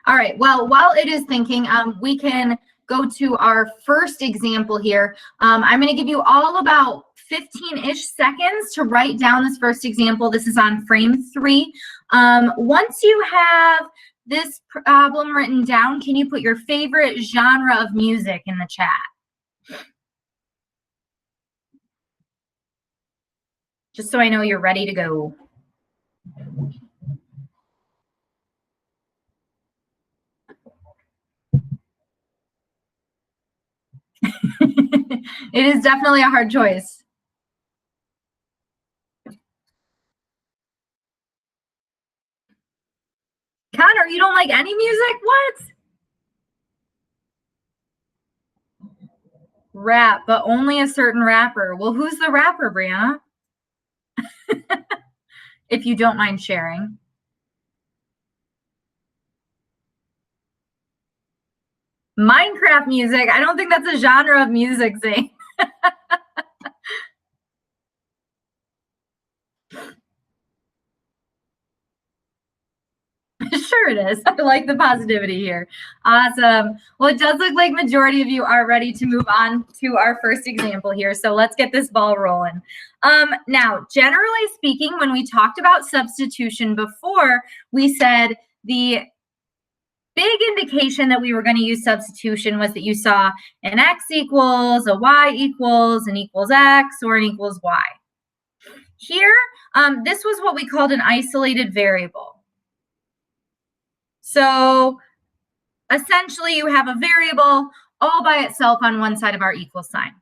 All right, well, while it is thinking, we can go to our first example here. I'm going to give you all about 15-ish seconds to write down this first example. This is on frame 3. Once you have this problem written down, can you put your favorite genre of music in the chat? Just so I know you're ready to go. It is definitely a hard choice. Connor, you don't like any music? What? Rap, but only a certain rapper. Well, who's the rapper, Brianna? If you don't mind sharing. Minecraft music. I don't think that's a genre of music, Zane. Sure it is. I like the positivity here. Awesome. Well, it does look like majority of you are ready to move on to our first example here. So let's get this ball rolling. Now, generally speaking, when we talked about substitution before, we said the big indication that we were going to use substitution was that you saw an x equals, a y equals, an equals x, or an equals y. Here, this was what we called an isolated variable. So essentially, you have a variable all by itself on one side of our equal sign.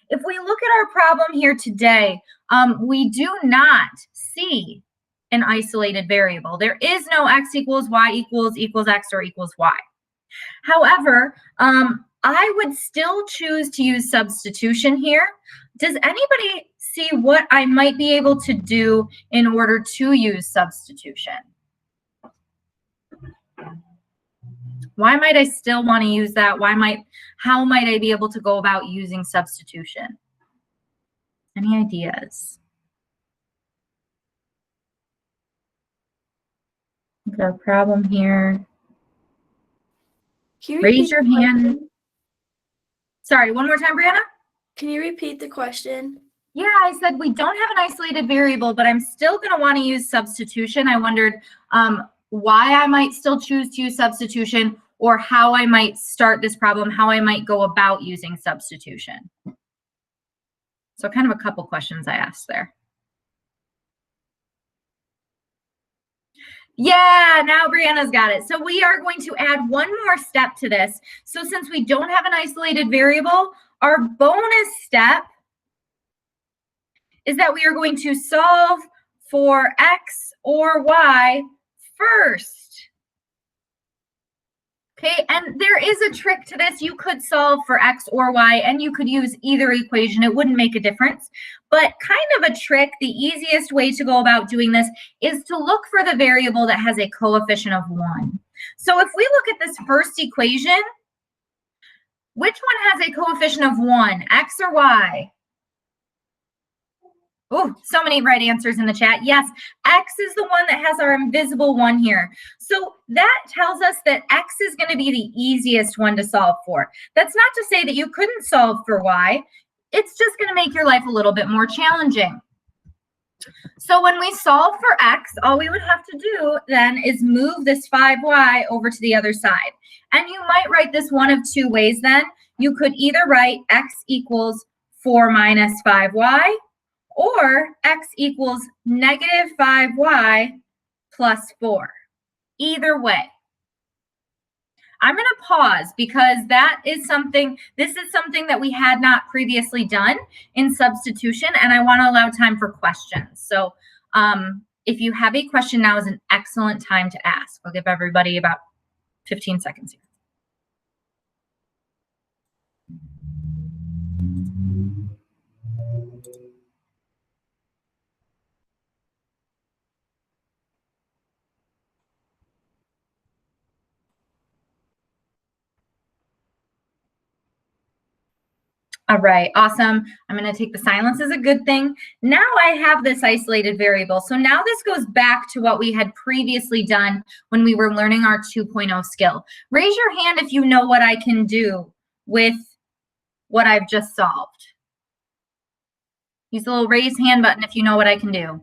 If we look at our problem here today, we do not see an isolated variable. There is no x equals y equals x or equals y. However, I would still choose to use substitution here. Does anybody see what I might be able to do in order to use substitution? Why might I still want to use that? How might I be able to go about using substitution? Any ideas? Look at our problem here. Raise your hand. Sorry, one more time, Brianna. Can you repeat the question? Yeah, I said we don't have an isolated variable, but I'm still going to want to use substitution. I wondered why I might still choose to use substitution, or how I might start this problem, how I might go about using substitution. So kind of a couple questions I asked there. Yeah, now Brianna's got it. So we are going to add one more step to this. So since we don't have an isolated variable, our bonus step is that we are going to solve for x or y first. Okay, and there is a trick to this. You could solve for x or y, and you could use either equation. It wouldn't make a difference. But kind of a trick, the easiest way to go about doing this is to look for the variable that has a coefficient of 1. So if we look at this first equation, which one has a coefficient of 1, x or y? Oh, so many right answers in the chat. Yes, x is the one that has our invisible 1 here. So that tells us that x is going to be the easiest one to solve for. That's not to say that you couldn't solve for y. It's just going to make your life a little bit more challenging. So when we solve for x, all we would have to do then is move this 5y over to the other side. And you might write this one of two ways then. You could either write x equals 4 minus 5y, or x equals negative 5y plus 4. Either way. I'm going to pause because this is something that we had not previously done in substitution, and I want to allow time for questions. So if you have a question, now is an excellent time to ask. I'll give everybody about 15 seconds here. All right, awesome. I'm going to take the silence as a good thing. Now I have this isolated variable. So now this goes back to what we had previously done when we were learning our 2.0 skill. Raise your hand if you know what I can do with what I've just solved. Use the little raise hand button if you know what I can do.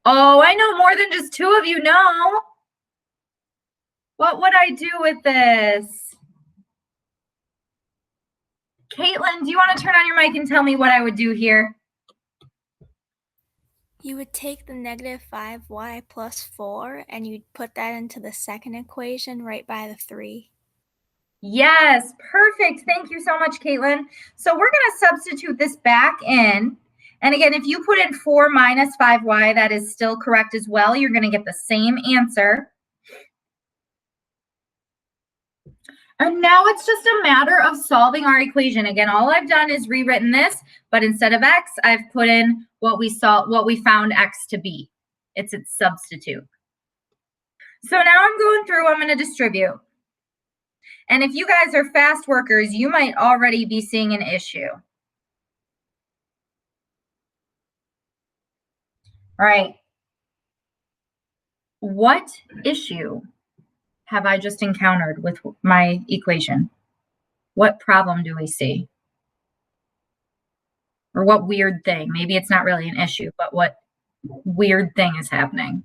Oh, I know more than just two of you know. What would I do with this? Caitlin, do you want to turn on your mic and tell me what I would do here? You would take the negative 5y plus 4 and you'd put that into the second equation right by the 3. Yes, perfect. Thank you so much, Caitlin. So we're going to substitute this back in. And again, if you put in 4 minus 5y, that is still correct as well. You're going to get the same answer. And now it's just a matter of solving our equation. Again, all I've done is rewritten this, but instead of x, I've put in what we found x to be. It's its substitute. So now I'm going through, I'm going to distribute. And if you guys are fast workers, you might already be seeing an issue. All right. What issue have I just encountered with my equation? What problem do we see? Or what weird thing? Maybe it's not really an issue, but what weird thing is happening?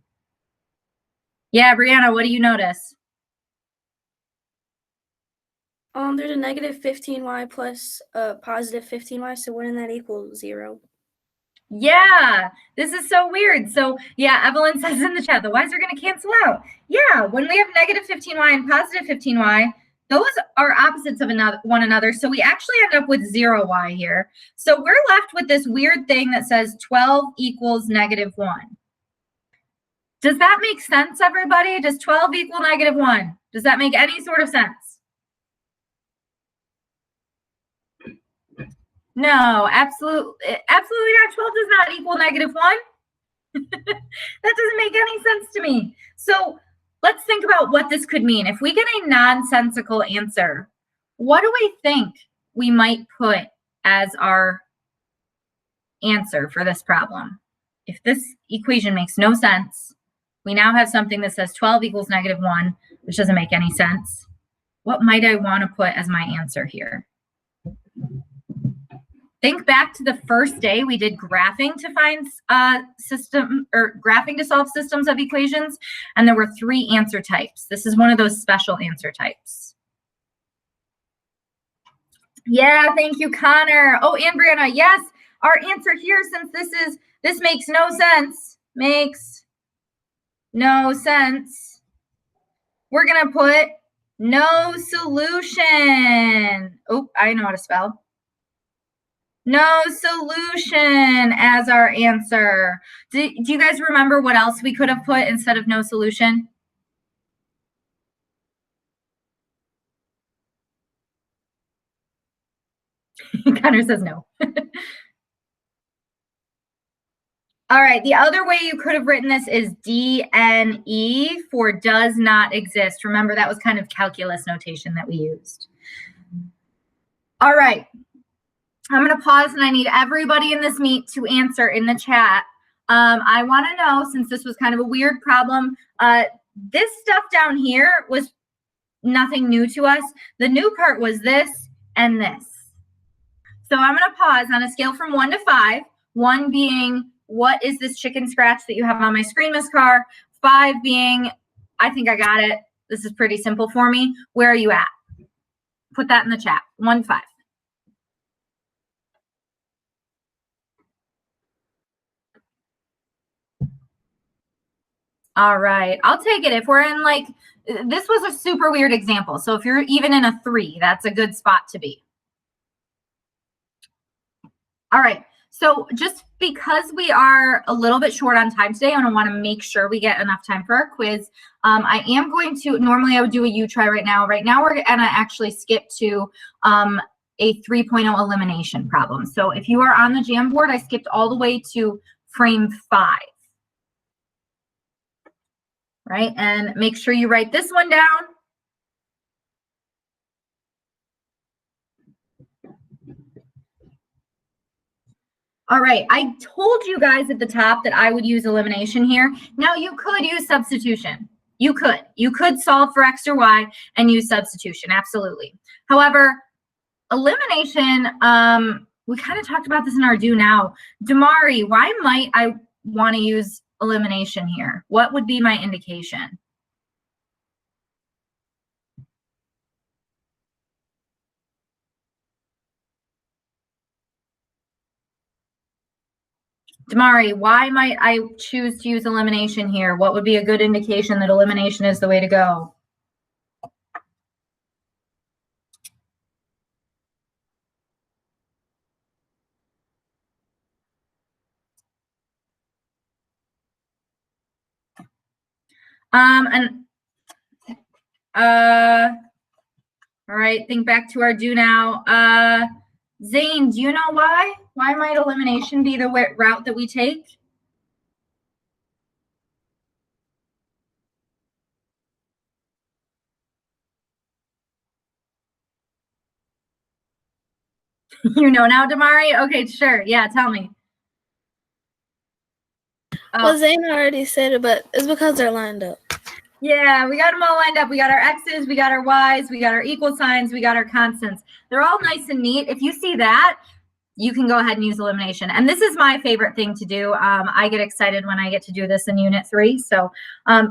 Yeah, Brianna, what do you notice? There's a negative 15y plus a positive 15y, so wouldn't that equal 0? Yeah, this is so weird. So yeah, Evelyn says in the chat, the y's are going to cancel out. Yeah, when we have negative 15y and positive 15y, those are opposites of one another. So we actually end up with 0y here. So we're left with this weird thing that says 12 equals negative 1. Does that make sense, everybody? Does 12 equal negative 1? Does that make any sort of sense? No, absolutely not. 12 does not equal negative 1. That doesn't make any sense to me. So let's think about what this could mean. If we get a nonsensical answer, what do we think we might put as our answer for this problem? If this equation makes no sense, we now have something that says 12 equals negative 1, which doesn't make any sense. What might I want to put as my answer here? Think back to the first day we did graphing to find graphing to solve systems of equations, and there were 3 answer types. This is one of those special answer types. Yeah, thank you, Connor. Oh, and Brianna, yes, our answer here, since this makes no sense, we're gonna put no solution. Oh, I know how to spell. No solution as our answer. Do you guys remember what else we could have put instead of no solution? Connor says no. All right, the other way you could have written this is DNE for does not exist. Remember, that was kind of calculus notation that we used. All right. I'm going to pause and I need everybody in this meet to answer in the chat. I want to know, since this was kind of a weird problem, this stuff down here was nothing new to us. The new part was this and this. So I'm going to pause on a scale from 1 to 5, 1 being, what is this chicken scratch that you have on my screen, Miss Carr? 5 being, I think I got it. This is pretty simple for me. Where are you at? Put that in the chat. 1 to 5. All right, I'll take it. If we're in this was a super weird example. So if you're even in a 3, that's a good spot to be. All right, so just because we are a little bit short on time today, I want to make sure we get enough time for our quiz. I am going to, normally I would do a you try right now. Right now we're going to actually skip to a 3.0 elimination problem. So if you are on the Jamboard, I skipped all the way to frame 5. Right, and make sure you write this one down. All right, I told you guys at the top that I would use elimination here. Now you could use substitution. You could solve for X or Y and use substitution, absolutely. However, elimination, we kind of talked about this in our do now. Damari, why might I want to use elimination here? What would be my indication? Damari, why might I choose to use elimination here? What would be a good indication that elimination is the way to go? All right, think back to our do now. Zane, do you know why? Why might elimination be the route that we take? You know now, Damari? Okay, sure. Yeah, tell me. Well, Zane already said it, but it's because they're lined up. Yeah, we got them all lined up. We got our X's, we got our Y's, we got our equal signs, we got our constants. They're all nice and neat. If you see that, you can go ahead and use elimination. And this is my favorite thing to do. I get excited when I get to do this in Unit 3. So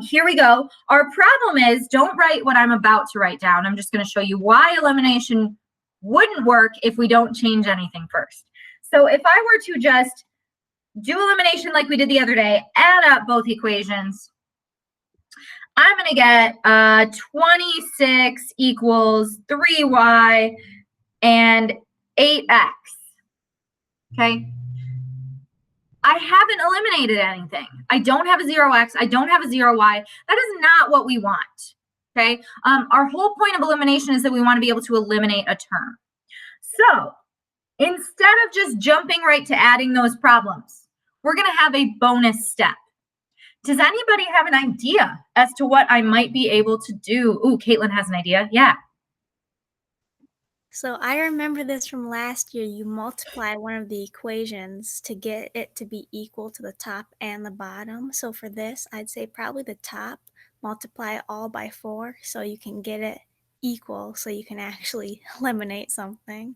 here we go. Our problem is, don't write what I'm about to write down. I'm just going to show you why elimination wouldn't work if we don't change anything first. So if I were to just do elimination like we did the other day, add up both equations, I'm going to get 26 equals 3y and 8x. Okay. I haven't eliminated anything. I don't have a 0x. I don't have a 0y. That is not what we want. Okay. Our whole point of elimination is that we want to be able to eliminate a term. So instead of just jumping right to adding those problems, we're going to have a bonus step. Does anybody have an idea as to what I might be able to do? Ooh, Caitlin has an idea. Yeah. So I remember this from last year. You multiply one of the equations to get it to be equal to the top and the bottom. So for this, I'd say probably the top, multiply it all by 4 so you can get it equal so you can actually eliminate something.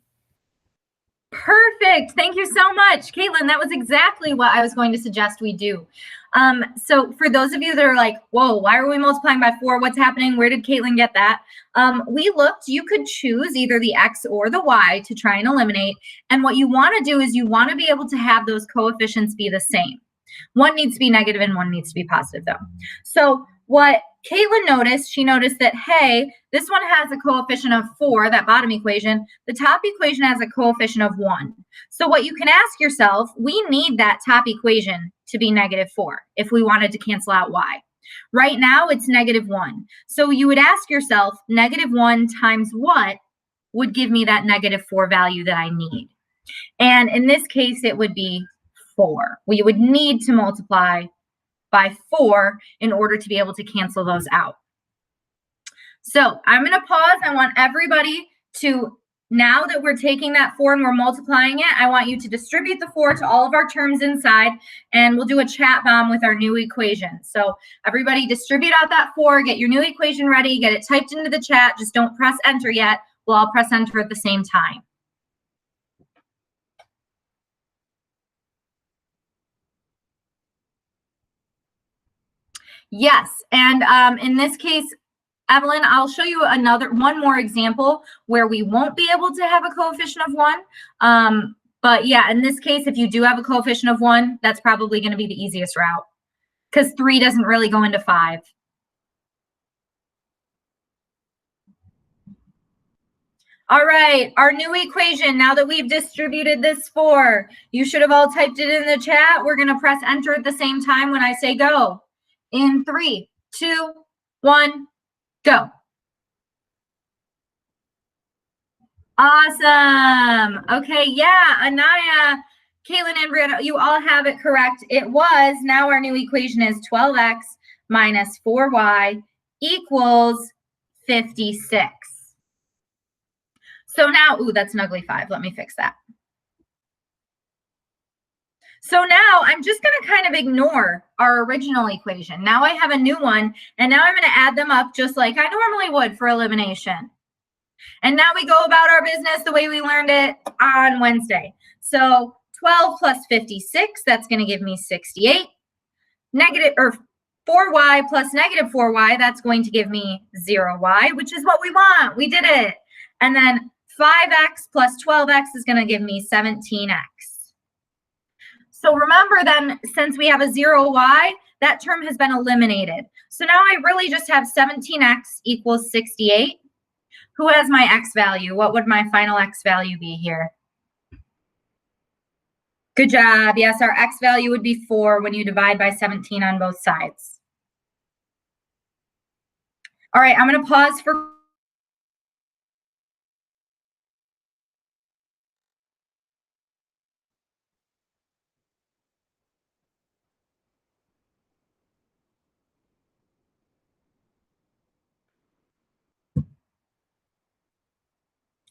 Perfect. Thank you so much, Caitlin. That was exactly what I was going to suggest we do. So for those of you that are like, whoa, why are we multiplying by 4? What's happening? Where did Caitlin get that? We looked, you could choose either the X or the Y to try and eliminate. And what you want to do is you want to be able to have those coefficients be the same. One needs to be negative and one needs to be positive though. So what Caitlin noticed, she noticed that, hey, this one has a coefficient of 4, that bottom equation. The top equation has a coefficient of 1. So what you can ask yourself, we need that top equation to be -4 if we wanted to cancel out y. Right now, it's -1. So you would ask yourself, -1 times what would give me that -4 value that I need? And in this case, it would be 4. We would need to multiply by 4 in order to be able to cancel those out. So I'm going to pause. I want everybody to, now that we're taking that 4 and we're multiplying it, I want you to distribute the 4 to all of our terms inside, and we'll do a chat bomb with our new equation. So everybody distribute out that 4, get your new equation ready, get it typed into the chat. Just don't press enter yet. We'll all press enter at the same time. Yes, and in this case, Evelyn, I'll show you one more example where we won't be able to have a coefficient of 1. But yeah, in this case, if you do have a coefficient of 1, that's probably going to be the easiest route because 3 doesn't really go into 5. All right, our new equation, now that we've distributed this 4, you should have all typed it in the chat. We're going to press enter at the same time when I say go. In 3, 2, 1, go. Awesome. Okay, yeah, Anaya, Caitlin, and Brianna, you all have it correct. It was, now our new equation is 12x minus 4y equals 56. So now, ooh, that's an ugly 5. Let me fix that. So now I'm just going to kind of ignore our original equation. Now I have a new one, and now I'm going to add them up just like I normally would for elimination. And now we go about our business the way we learned it on Wednesday. So 12 plus 56, that's going to give me 68. Negative, or 4y plus negative 4y, that's going to give me 0y, which is what we want. We did it. And then 5x plus 12x is going to give me 17x. So remember then, since we have a 0y, that term has been eliminated. So now I really just have 17x equals 68. Who has my x value? What would my final x value be here? Good job. Yes, our x value would be 4 when you divide by 17 on both sides. All right, I'm going to pause for...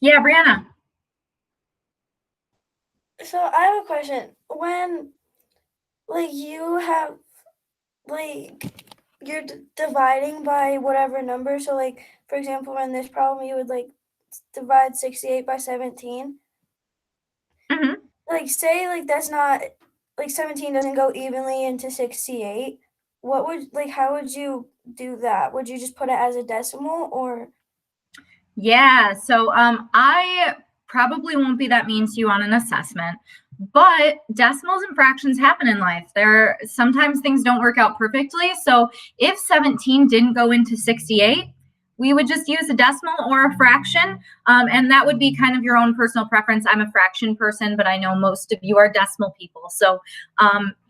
Yeah, Brianna. So I have a question. When, like, you have, like, you're dividing by whatever number. So, like, for example, in this problem, you would, like, divide 68 by 17. Mm-hmm. Like, say, like, that's not, like, 17 doesn't go evenly into 68. What would, like, how would you do that? Would you just put it as a decimal, or? Yeah, so I probably won't be that mean to you on an assessment, but decimals and fractions happen in life. Sometimes things don't work out perfectly. So if 17 didn't go into 68, we would just use a decimal or a fraction, and that would be kind of your own personal preference. I'm a fraction person, but I know most of you are decimal people. So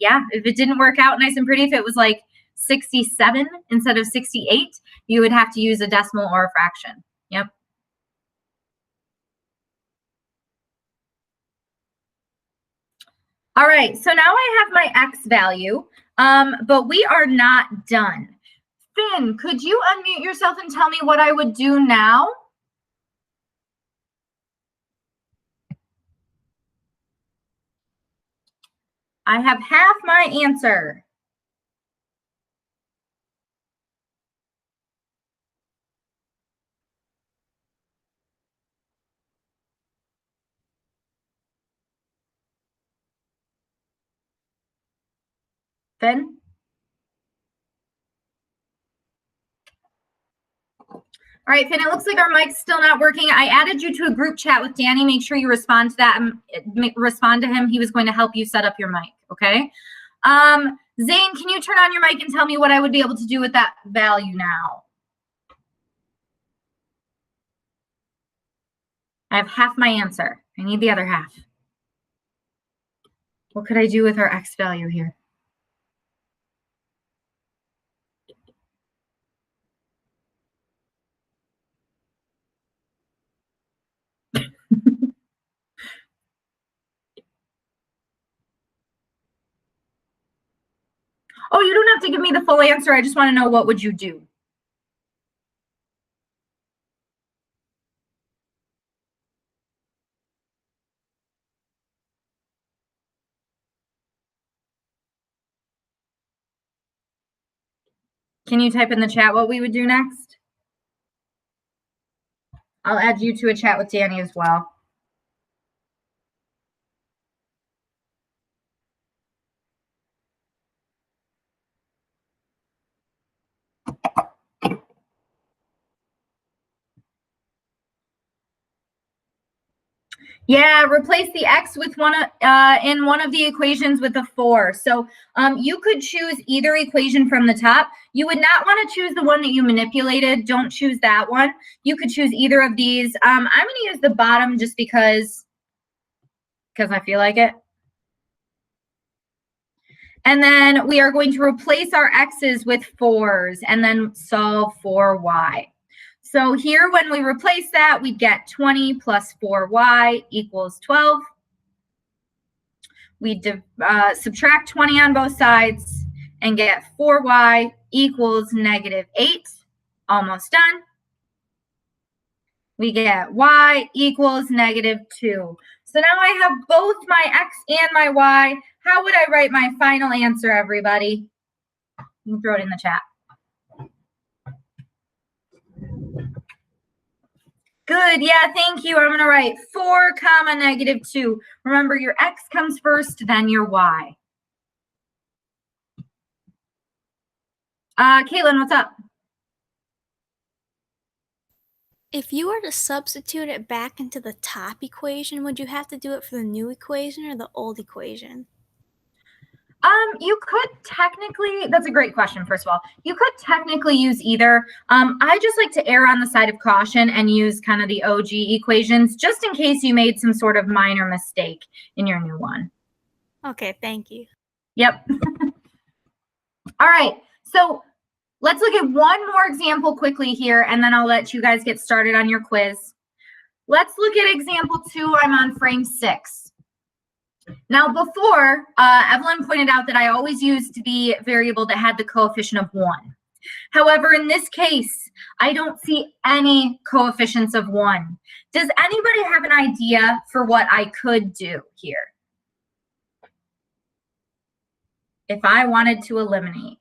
yeah, if it didn't work out nice and pretty, if it was like 67 instead of 68, you would have to use a decimal or a fraction. Yep. All right, so now I have my x value, but we are not done. Finn, could you unmute yourself and tell me what I would do now? I have half my answer. Finn? All right, Finn, it looks like our mic's still not working. I added you to a group chat with Danny. Make sure you respond to that and respond to him. He was going to help you set up your mic, okay? Zane, can you turn on your mic and tell me what I would be able to do with that value now? I have half my answer. I need the other half. What could I do with our x value here? Oh, you don't have to give me the full answer. I just want to know, what would you do? Can you type in the chat what we would do next? I'll add you to a chat with Danny as well. Yeah, replace the x with in one of the equations with a 4. So you could choose either equation from the top. You would not want to choose the one that you manipulated. Don't choose that one. You could choose either of these. I'm going to use the bottom just because I feel like it. And then we are going to replace our x's with 4s and then solve for y. So here, when we replace that, we get 20 plus 4y equals 12. We subtract 20 on both sides and get 4y equals negative 8. Almost done. We get y equals negative 2. So now I have both my x and my y. how would I write my final answer, everybody? You can throw it in the chat. Good, yeah, thank you. I'm going to write 4 comma negative 2. Remember, your x comes first, then your y. Caitlin, what's up? If you were to substitute it back into the top equation, would you have to do it for the new equation or the old equation? You could technically, that's a great question, first of all. You could technically use either. I just like to err on the side of caution and use kind of the OG equations, just in case you made some sort of minor mistake in your new one. Okay, thank you. Yep. All right, so let's look at one more example quickly here, and then I'll let you guys get started on your quiz. Let's look at example 2. I'm on frame 6. Now before, Evelyn pointed out that I always used the variable that had the coefficient of 1. However, in this case, I don't see any coefficients of 1. Does anybody have an idea for what I could do here if I wanted to eliminate?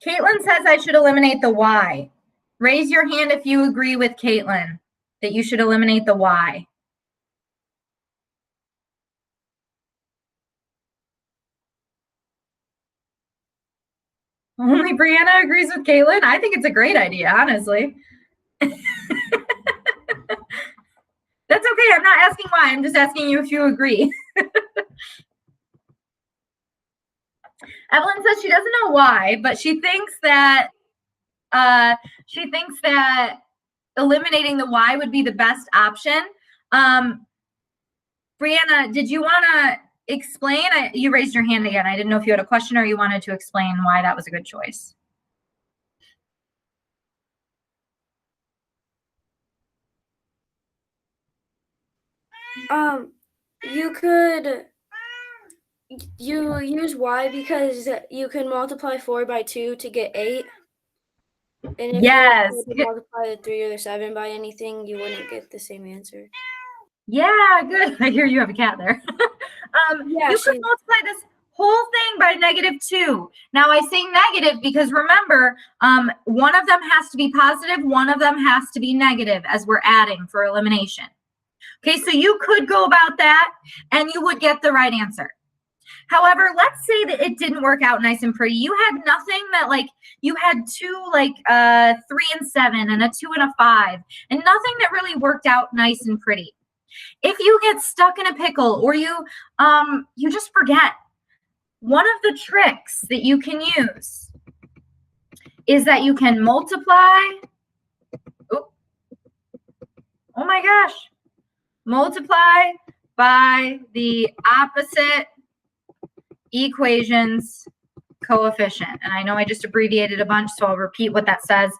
Caitlin says I should eliminate the y. Raise your hand if you agree with Caitlin that you should eliminate the y. Only Brianna agrees with Caitlin. I think it's a great idea, honestly. That's okay. I'm not asking why. I'm just asking you if you agree. Evelyn says she doesn't know why, but she thinks that eliminating the y would be the best option. Brianna, did you want to explain? You raised your hand again. I didn't know if you had a question or you wanted to explain why that was a good choice. You use y because you can multiply 4 by 2 to get 8. And if yes. you were to multiply the 3 or the 7 by anything, you wouldn't get the same answer. Yeah, good. I hear you have a cat there. Yeah, you could multiply this whole thing by -2. Now I say negative because remember, one of them has to be positive, one of them has to be negative as we're adding for elimination. Okay, so you could go about that and you would get the right answer. However, let's say that it didn't work out nice and pretty. You had nothing that you had 2 3 and 7 and a 2 and a 5 and nothing that really worked out nice and pretty. If you get stuck in a pickle or you just forget, one of the tricks that you can use is that you can multiply. Oh my gosh. Multiply by the opposite equations coefficient. And I know I just abbreviated a bunch, so I'll repeat what that says.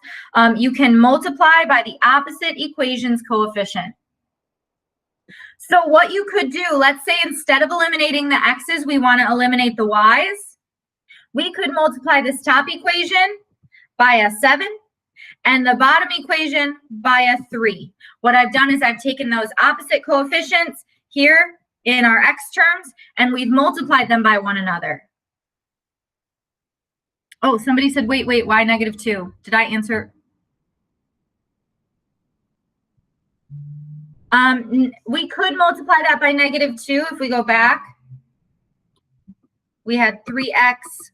You can multiply by the opposite equations coefficient. So what you could do, let's say instead of eliminating the x's, we want to eliminate the y's. We could multiply this top equation by a 7 and the bottom equation by a 3. What I've done is I've taken those opposite coefficients here in our x terms and we've multiplied them by one another. Oh, somebody said, wait, why -2? Did I answer? We could multiply that by -2 if we go back. We had 3x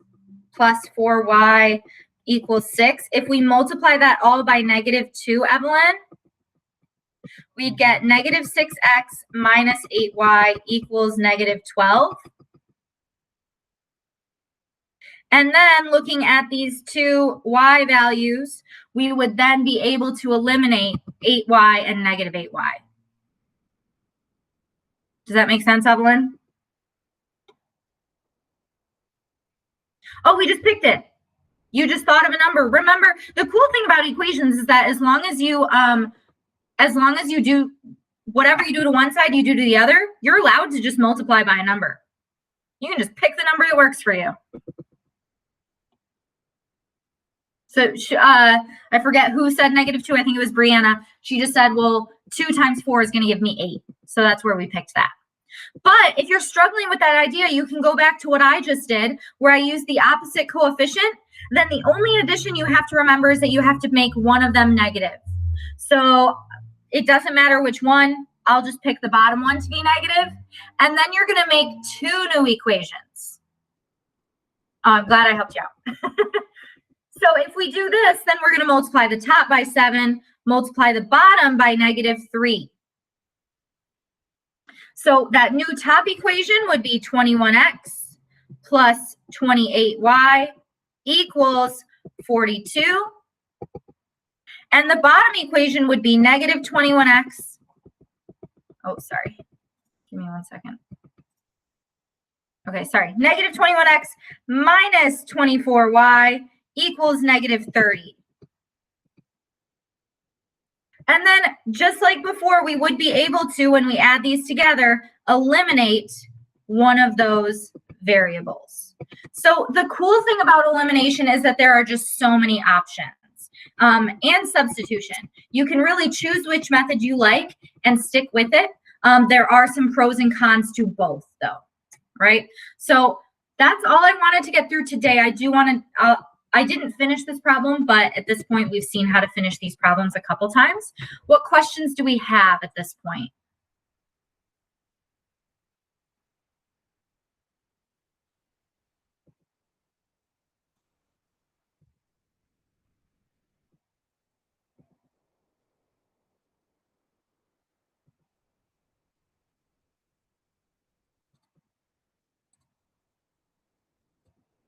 plus 4y equals 6. If we multiply that all by -2, Evelyn, we'd get -6x minus 8y equals -12. And then looking at these two y values, we would then be able to eliminate 8y and -8y. Does that make sense, Evelyn? Oh, we just picked it. You just thought of a number. Remember, the cool thing about equations is that as long as you do whatever you do to one side, you do to the other, you're allowed to just multiply by a number. You can just pick the number that works for you. So I forget who said -2. I think it was Brianna. She just said, well, 2 times 4 is going to give me 8. So that's where we picked that. But if you're struggling with that idea, you can go back to what I just did, where I used the opposite coefficient. Then the only addition you have to remember is that you have to make one of them negative. So it doesn't matter which one. I'll just pick the bottom one to be negative. And then you're going to make 2 new equations. I'm glad I helped you out. So if we do this, then we're going to multiply the top by 7, multiply the bottom by -3. So that new top equation would be 21x plus 28y equals 42. And the bottom equation would be -21x. Oh, sorry. Give me 1 second. Okay, sorry. -21x minus 24y equals -30. And then just like before, we would be able to, when we add these together, eliminate one of those variables. So the cool thing about elimination is that there are just so many options. And substitution. You can really choose which method you like and stick with it. There are some pros and cons to both, though, right? So that's all I wanted to get through today. I didn't finish this problem, but at this point, we've seen how to finish these problems a couple times. What questions do we have at this point?